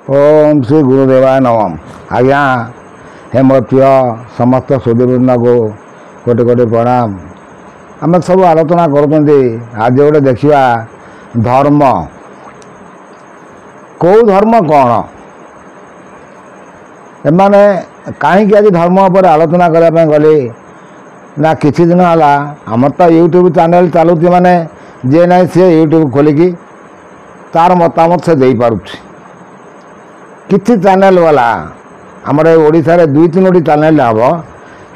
ओम श्री गुरुदेवाय नमः। आज्ञा हे मोर प्रिय समस्त सुधीवृंद को कोटि कोटि प्रणाम। आम सब आलोचना करुँच आज गोटे देखा धर्म कौ धर्म कौन एमाने कहीं आज धर्म पर आलोचना करने गली ना किसी दिन है आम तो यूट्यूब चैनल चलुची माने जे ना सी यूट्यूब खोलिकी तार मतामत से दे पारुछि। किसी चैनल वाला आमर ओडिशा रे 2-3 चैनल हम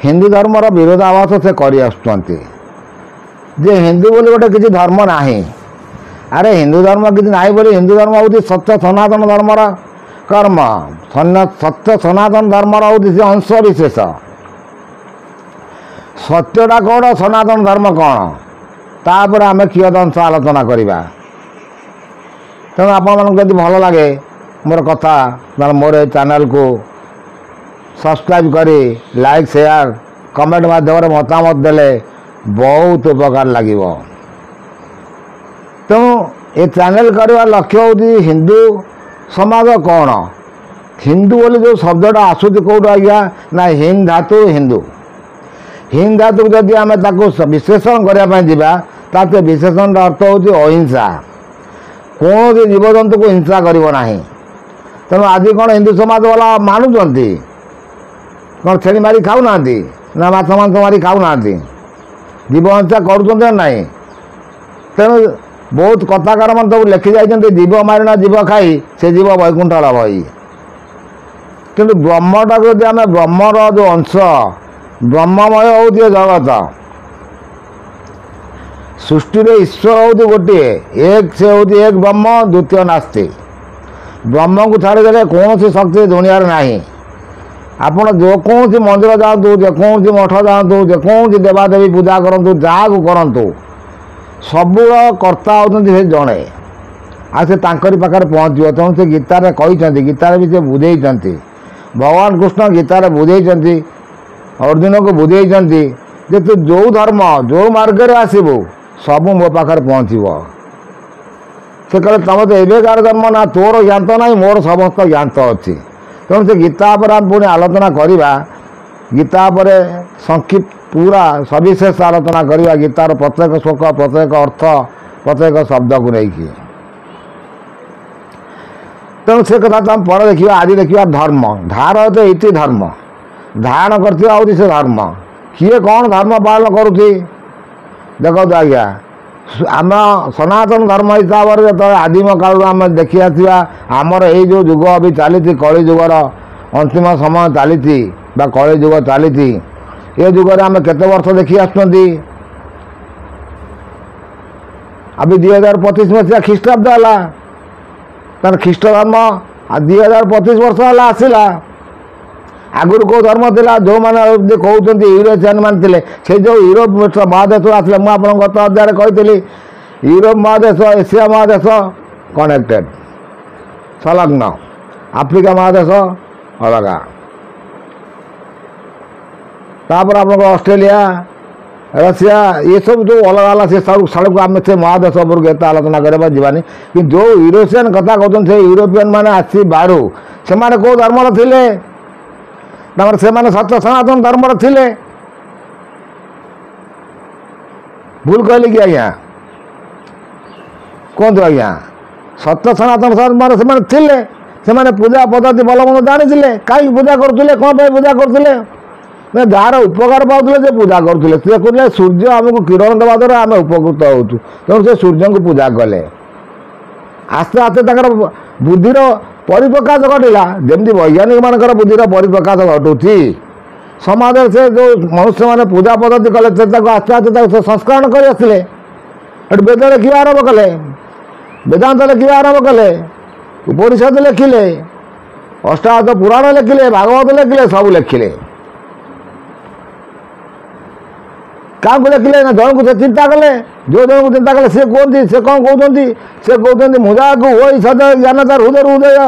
हिंदू धर्मर विरोधाभास से कर जे हिंदू बोली गोटे किसी धर्म नाही। अरे हिंदू धर्म किसी ना बोली हिंदू धर्म हूँ सत्य सनातन धर्मर कर्म सत्य सनातन धर्मर हूँ से अंश विशेष। सत्यटा कौन सनातन धर्म कौन तापर आम कियदंश आलोचना करवा। तेणु आपड़ी भल लगे मोर कथा मोर चैनल को सब्सक्राइब करी लाइक शेयर कमेंट माध्यम मतामत देले बहुत उपकार लगे। तेणु ये चैनल करवा लक्ष्य हूँ हिंदू समाज कौन हिंदू बोली जो शब्दटा आसूँ कौट आज्ञा ना हिंद धातु हिंदू हिंद धातु जदि आम विश्लेषण करने जाते विशेषण अर्थ हूँ अहिंसा। कौन जीवजंतु को हिंसा करना। तेणु आज कौन हिंदू समाज वाला मानुंट कौन छेड़ी मारी खाऊ ना ना माछ मांस मारी खाऊ ना जीव हिंसा कर ना। तेणु बहुत कथाकार मान सब लिखि जाइए जीव मारिना जीव खाई से जीव वैकुंठ लाभ कि ब्रह्मटा जब आम ब्रह्मर जो अंश ब्रह्ममय हूँ जगत सृष्टि रे ईश्वर हूँ गोटे एक से हूँ एक ब्रह्म द्वितीय नास्ति। ब्रह्म को छाड़देले कौन सी शक्ति दुनिया ना। आपड़ जो कौन सी मंदिर जातु जेकोसी मठ जातु जेकोसी देवादेवी पूजा करूँ जहाँ को करूँ सबूर कर्ता होती जड़े आ से पाखे पहुँचो। तेणु से गीतार कहते गीतार भी से बुझे भगवान कृष्ण गीतार बुझे अर्जुन को बुझे जे तू जो धर्म जो मार्ग में आसबू सबू मो पाखे पहुँचब। से कहे तुम तो एवेकार धर्म ना तोर ज्ञात ना मोर समस्त ज्ञात अच्छी। तेणु से गीता पर आम पुणी आलोचना करवा गीता पर संक्षिप्त पूरा सविशेष आलोचना करवा गीतार प्रत्येक श्लोक प्रत्येक अर्थ प्रत्येक शब्द को लेकिन। तेणु से कथा तुम पर देखा आज देखा धर्म धार तो इति धर्म धारण कर से धर्म किए कौन धर्म पालन करुँच देखो आज्ञा आम सनातन धर्म हिसाब से जो आदिम काल आम देखी आसवा आमर यही जो जुग अभी चली कली जुगर अंतिम समय चली कली जुग चली ये जुगर आम केते वर्ष देखी आसुँच अभी 2025 मसीहा ख्रीष्टाब्द है तर ख्रीष्ट धर्म 2025 वर्ष है आसला। आगुरी कौ धर्म था जो मैंने कहते यूरोपियन मान से जो यूरोप महादेश आसले मुझे गत अध्याय कही यूरोप महादेश एशिया महादेश कनेक्टेड संलग्न आफ्रिका महादेश अलग तापर आप ऑस्ट्रेलिया रशिया ये सब जो अलग अलग से सड़क आम से महादेश उपरको एत आलोचना करवा जावानी कि जो यूरोपियन कथा कहते यूरोपियन मैंने आसी बाहर से कौ धर्म थे से सत्य सनातन धर्म थिले भूल कहली कि आज्ञा कहतु आज्ञा सत्य सनातन धर्म से पूजा पद्धति भल मंद जानी कहीं पूजा करुले कौन पूजा करुले जार उपकार पाते से पूजा करुले से कहते सूर्य आमको किरण देवा द्वारा आम उपकृत हो तेणु से सूर्य को पूजा कले आस्ते आस्ते बुद्धिर परिप्रकाश घटला जमी वैज्ञानिक मानकर बुद्धिर परिप्रकाश घटुची समाज से जो मनुष्य मैंने पूजा पद्धति कले आस्ते आस्ते संस्करण कर आसले वेद लिखा आरंभ कले वेदांत लिखा आरंभ कले उपनिषद लिखिले अष्टादश पुराण लिखिले भागवत लिखिले सब लिखिले क्या लिखिले ना जन को चिंता कले जो जन को चिंता कले सी कहते से कौन कहते से कहते मुझा को वही सदैव ज्ञान तार हृदय हृदय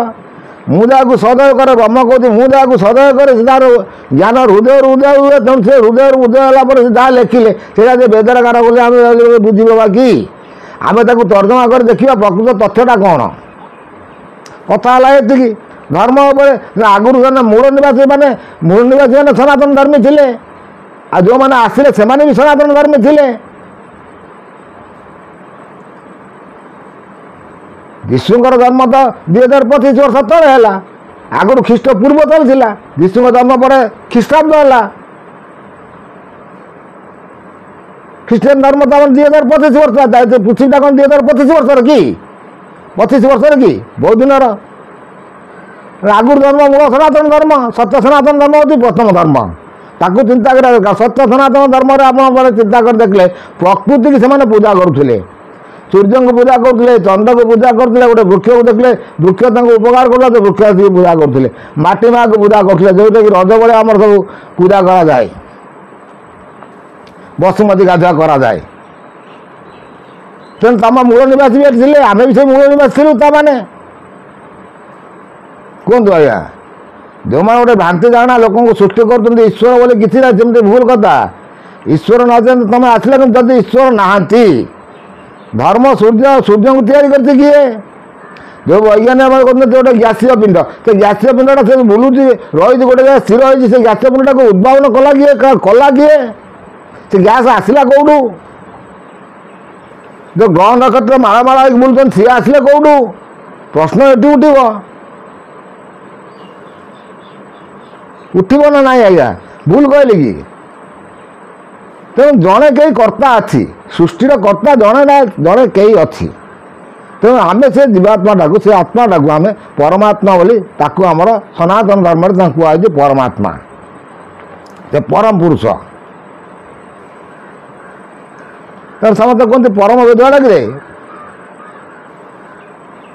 मुझा को सदैव करे ब्रह्म कहते मुझा को सदैव करे तार ज्ञान हृदय हृदय हुए तेणु से हृदय हृदय जहाँ लिखिले से वेदर कार बोले बुझे कि आम तर्जमा कर देखा प्रकृत तथ्यटा कौन कथा है ये धर्म आगुरी मूल निवासी मैंने सनातन धर्मी थे आ जो मैंने आसिले से भी सनातन धर्मी थे विष्णुकर जन्म तो 2025 वर्ष तले है आगुरी ख्रीष्ट पूर्व चलता विष्णु जन्म पर ख्रीष्टाब्द है ख्रीस्टान धर्म तो 2025 वर्ष पृथ्वीटा कौन 2025 वर्ष कि 25 वर्ष कि बहुत दिन आगुरी धर्म मूल सनातन धर्म सत्य सनातन धर्म हूँ प्रथम धर्म ताकू चिंता करा सत्य सनातन धर्म आप चिंता कर देखले प्रकृति की से पूजा करुले सूर्य को पूजा करुले चंद्र को पूजा करुले गोटे वृक्ष को देखले वृक्ष उपकार कर वृक्ष आसिक पूजा करुले माटी माँ को पूजा करुले जोटा कि रज बड़े आम सब पूजा करा जाए बसुमती गाधुआ करा जाए तेणु तुम मूल निवासी भी थे आम भी से मूल निवासी थी ताने कहतु आज्ञा जो मैंने गोटे भ्रांति धारणा लोक सृष्टि कर ईश्वर बोले किसी ना जमी भूल कथा ईश्वर न तुम आसला जदि ईश्वर नहांती धर्म सूर्य सूर्य को तैयारी करते किए जो वैज्ञानिक कहते गोटे गैसीय पिंड से गैसीय पिंडटा से बुलूची रही गोटे जगह स्थिर रही से गैसीय पिंडटा को उद्भावन कला किए से गैस आसला कौटू जो ग्रह नक्षत्र माड़माड़ बुलून सी आसले कौटू प्रश्न एटी उठब ना ना आज्ञा भूल कहले कि तेणु जड़े कई कर्ता अच्छी सृष्टिर कर्ता जड़े ना जड़े कई अच्छी तेणु आम से जीवात्मा से आत्माटा को आम परमात्मा बोली ताकू आमर सनातन धर्म कहुए परमात्मा से परम पुरुष समस्त कहते परम विद्वान कि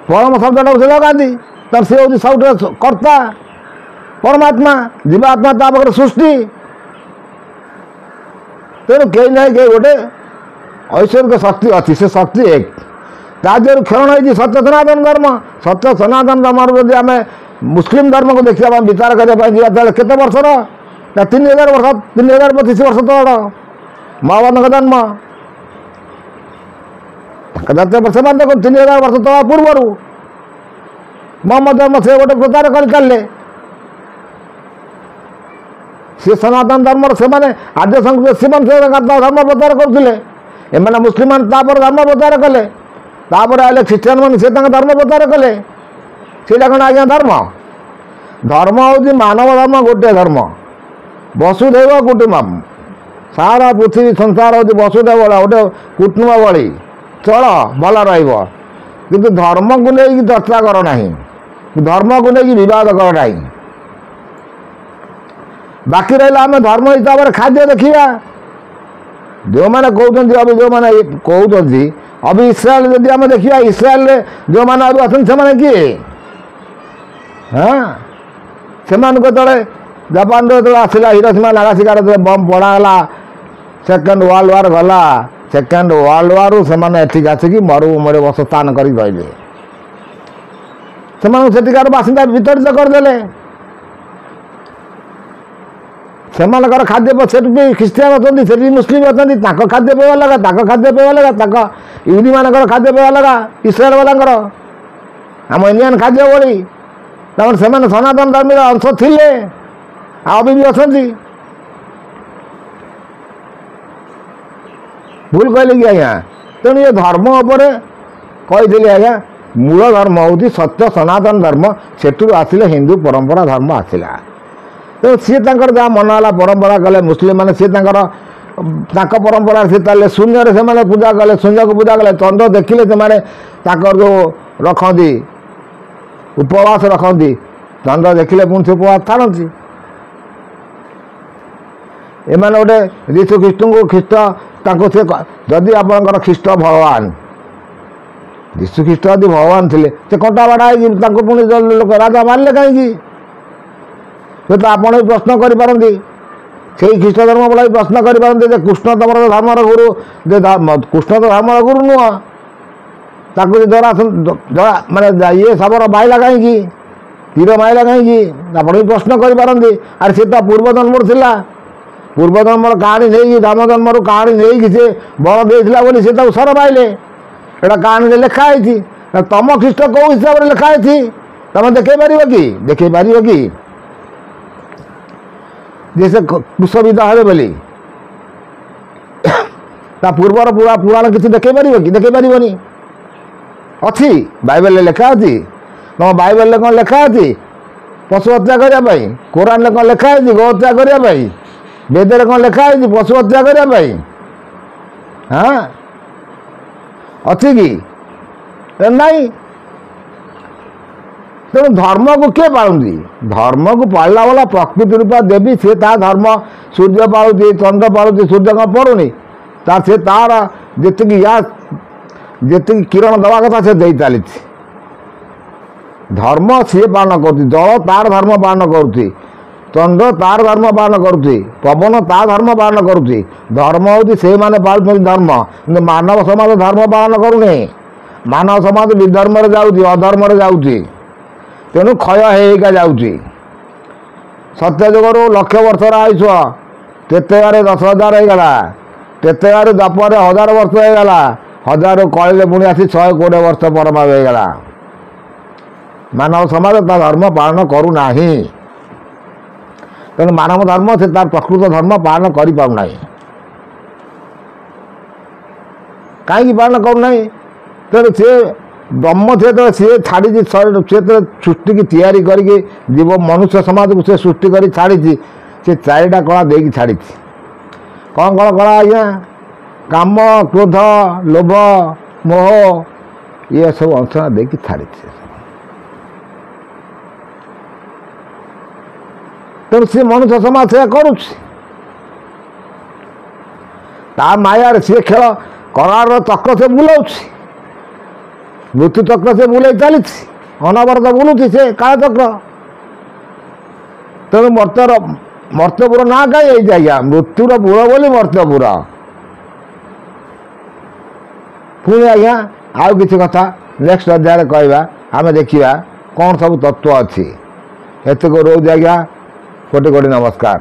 परम शब्दटा से लगाती तर से हूँ सब कर्ता परमात्मा जीवात्मा तापर सृष्टि तेणु कई ना कई गोटे ऐश्वर्य शक्ति अच्छी से शक्ति एक ताजर क्षरण होती सत्य सनातन धर्म सत्य सनातन धर्म जब आम मुस्लिम धर्म को देखा विचार करने केते वर्षर 3000 वर्ष 3025 वर्ष तल महाभारत का जन्म से 3000 वर्ष तला पूर्वर मोहम्मद धर्म से गोटे प्रचार कर चलिए सी सनातन धर्म से आद्य संस्कृत धर्म प्रचार करते मुस्लिम धर्म प्रचार कले आए ख्रीस्टान मैंने से धर्म प्रचार कले सीटा कौन आज्ञा धर्म धर्म हूँ मानव धर्म गोटे धर्म वसुधैव कुटुम्बकम सारा पृथ्वी संसार हूँ वसुधैव गोटे कुटुंब भली चल भल रु धर्म को लेकिन चर्चा कर ना धर्म को लेकिन बद कर ना बाकी रहा आम धर्म हिसाब से खाद्य देखा जो मैंने कहते अभी जो मैंने कहते अभी इस्राएल जब आम देखा इस्राएल जो मैंने अभी अच्छा से किए हाँ से जापान जो आसला हिरोशिमा नागासाकी जो बम पड़ागला सेकेंड वर्ल्ड वार गला सेकेंड वर्ल्ड वार से आसिक मरुभूमि बसस्थान कर रही सेठिकार बासिंदा वितरित करदे से खाद्य से भी ख्रीस्टान अच्छा से भी मुस्लिम अच्छा खाद्य पेय अलग खाद्य पेय अलग यूदी मान खाद्य पेय अलग इस्राएल वाला आम इंडियन खाद्य भली से सनातन धर्म अंश थे अभी भी अच्छा भूल कहले कि आज्ञा तेणु ये धर्म उपर कही आज्ञा मूल धर्म हूँ सत्य सनातन धर्म सेठू आसिले हिंदू परंपरा धर्म आसला तो सी जहाँ मन है परंपरा कले मुस्लिम मैंने सी परंपरा सी चले शून्य से पूजा कले शून्य को पूजा कले चंद्र देखिले से जो रखती उपवास रखती चंद्र देखिले पुणी से उपवास छाड़ती एम गोटे यीशु ख्रीष्ट को ख्रीष्ट से जदि आप ख्रीष्ट भगवान यीशु ख्रीष्ट यदि भगवान थे से कंटा बाड़ा पुणी लोक राजा मारे कहीं तो आपण भी प्रश्न करपारती से ख्रीष्ट धर्म वाला भी प्रश्न करपारती कृष्ण तुम धर्मर गुरु कृष्ण तो धर्मर गुरु नुह ताकू जरा माने ये साबर माइला कहीं तीर माइला कहीं आप भी प्रश्न करपारती आर सी तो पूर्व जन्म पूर्व जन्म कहानी नहीं राम जन्म कहानी नहीं से बल देता बोली से सर पाइले एटा कहानी लिखाई तुम ख्रीष्ट कौ हिसाब से लिखाई ତମେ ଦେଖେଇ ପାରିବ କି ଯେ ସେ କୁଶବିଦ ହେବେ ବୋଲି? ତା ପୂର୍ବର ପୁରାଣ କିଛି ଦେଖେଇ ପାରିବ କି? ଦେଖେଇ ପାରିବନି। ଅଛି ବାଇବେଲରେ ଲେଖା ଅଛି? ତମ ବାଇବେଲରେ କ'ଣ ଲେଖା ଅଛି ପଶୁ ହତ୍ୟା କରିବା ପାଇଁ? କୋରାନରେ କ'ଣ ଲେଖା ହେଇଛି ଗୋ ହତ୍ୟା କରିବା ପାଇଁ? ବେଦରେ କ'ଣ ଲେଖା ହେଇଛି ପଶୁ ହତ୍ୟା କରିବା ପାଇଁ? ହଁ, ଅଛି କି? ନାହିଁ। ତେଣୁ ଧର୍ମକୁ କିଏ ପାଳନ୍ତି? ଧର୍ମକୁ ପାଳିଲା ବାଲା ପ୍ରକୃତି ରୂପା ଦେବୀ, ସେ ତା ଧର୍ମ ସୂର୍ଯ୍ୟ ପାଳୁଛି, ଚନ୍ଦ୍ର ପାଳୁଛି, ସୂର୍ଯ୍ୟ କ'ଣ ପଡ଼ୁନି? ସେ ତାର ଯେତିକି କିରଣ ଦେବା କଥା ସେ ଦେଇ ଚାଲିଛି। ଧର୍ମ ସିଏ ପାଳନ କରୁଛି। ଜଳ ତାର ଧର୍ମ ପାଳନ କରୁଛି, ଚନ୍ଦ୍ର ତାର ଧର୍ମ ପାଳନ କରୁଛି, ପବନ ତା ଧର୍ମ ପାଳନ କରୁଛି। ଧର୍ମ ହେଉଛି ସେଇମାନେ ପାଳୁଛନ୍ତି ଧର୍ମ, କିନ୍ତୁ ମାନବ ସମାଜ ଧର୍ମ ପାଳନ କରୁନି। ମାନବ ସମାଜ ବିଧର୍ମରେ ଯାଉଛି, ଅଧର୍ମରେ ଯାଉଛି। ତେଣୁ କ୍ଷୟ ହେଇକା ଯାଉଛି। ସତ୍ୟଯୁଗରୁ ଲକ୍ଷ ବର୍ଷର ଆୟୁଷ ତେତେଗାରେ 10,000 ହେଇଗଲା, ତେତେଗାରୁ ଦ୍ୱାପରରେ 1000 ବର୍ଷ ହେଇଗଲା, 1000ରୁ କଳିରେ ପୁଣି ଆସି 120 ବର୍ଷ ପରମାୟୁ ହେଇଗଲା। ମାନବ ସମାଜ ତା ଧର୍ମ ପାଳନ କରୁନାହିଁ। ତେଣୁ ମାନବ ଧର୍ମ ସେ ତାର ପ୍ରକୃତ ଧର୍ମ ପାଳନ କରିପାରୁନାହିଁ। କାହିଁକି ପାଳନ କରୁନାହିଁ? ତେଣୁ ସେ ବ୍ରହ୍ମ ଯେତେବେଳେ ସିଏ ଛାଡ଼ିଛି, ଯେତେବେଳେ ସୃଷ୍ଟିକି ତିଆରି କରିକି ଜୀବ ମନୁଷ୍ୟ ସମାଜକୁ ସେ ସୃଷ୍ଟି କରି ଛାଡ଼ିଛି, ସେ 4ଟା କଳା ଦେଇକି ଛାଡ଼ିଛି। କ'ଣ କ'ଣ କଳା ଆଜ୍ଞା? କାମ, କ୍ରୋଧ, ଲୋଭ, ମୋହ, ଇଏ ସବୁ ଅଂଶ ଦେଇକି ଛାଡ଼ିଛି। ତେଣୁ ସେ ମନୁଷ୍ୟ ସମାଜ ସେୟା କରୁଛି। ତା ମାୟାରେ ସିଏ ଖେଳ କରାର ଚକ୍ର ସେ ବୁଲାଉଛି, ମୃତ୍ୟୁ ଚକ୍ର ସେ ବୁଲେଇ ଚାଲିଛି, ଅନବରତ ବୁଲୁଛି ସେ କାଳଚକ୍ର। ତେଣୁ ମର୍ତ୍ତ୍ୟପୁର ନାଁ କାହିଁ ହେଇଛି ଆଜ୍ଞା? ମୃତ୍ୟୁର ପୁର ବୋଲି ମର୍ତ୍ତ୍ୟପୁର। ପୁଣି ଆଜ୍ଞା ଆଉ କିଛି କଥା ନେକ୍ସଟ ଅଧ୍ୟାୟରେ କହିବା, ଆମେ ଦେଖିବା କ'ଣ ସବୁ ତତ୍ତ୍ୱ ଅଛି। ଏତିକି ରହୁଛି ଆଜ୍ଞା। କୋଟି କୋଟି ନମସ୍କାର।